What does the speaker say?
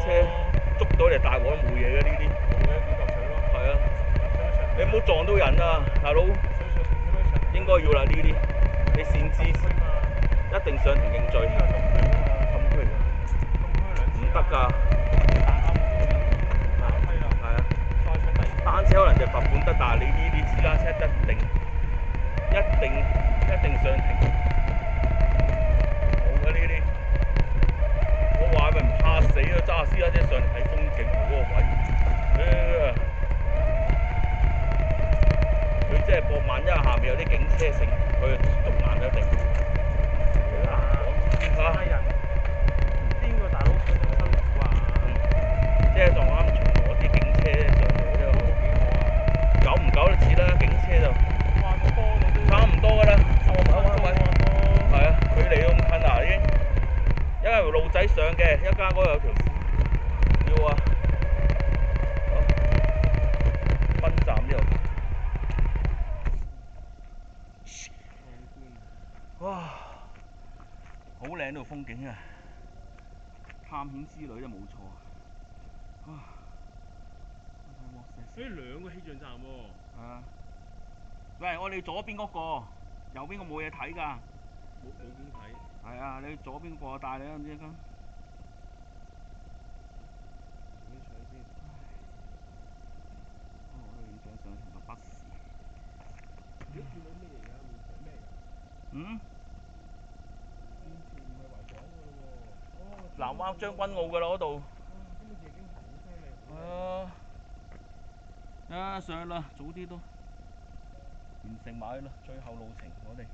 車捉到你大鑊都冇嘢嘅呢啲。冇嘅，幾嚿水咯。係啊，你唔好撞到人啊，大佬。應該要啦呢啲，你擅自一定上庭認罪。禁區㗎，唔得㗎。係啊，單車可能就罰款得，但係你呢啲私家車一定上庭。冇嘅呢啲，我話咪唔怕死啊！揸私家車上嚟睇風景嗰個位，佢即係播萬一下面有啲警車成，佢捉爛咗一定。邊個大佬佢咁辛苦啊？即係撞啱巡邏啲警車上嚟啫。久唔久就似啦，警車就差唔多㗎啦。係啊，距離咁近啊已經。一間條路仔上嘅，一間嗰度有條要啊。分站呢度。哇！好靚呢度風景啊！探險之旅都冇錯啊！兩個氣象站喎。係啊。喂，我哋左邊嗰個，右邊個冇嘢睇㗎。冇點睇。係啊，你左邊個帶你啊，唔知點解。影相先。我都影相上同個巴士。見到咩嚟㗎？面前咩㗎？嗯？面前唔係維港㗎咯喎。南灣將軍澳㗎啦嗰度。咁你夜景好犀利。係啊，上啦，早啲都完成埋啦，最後路程我哋。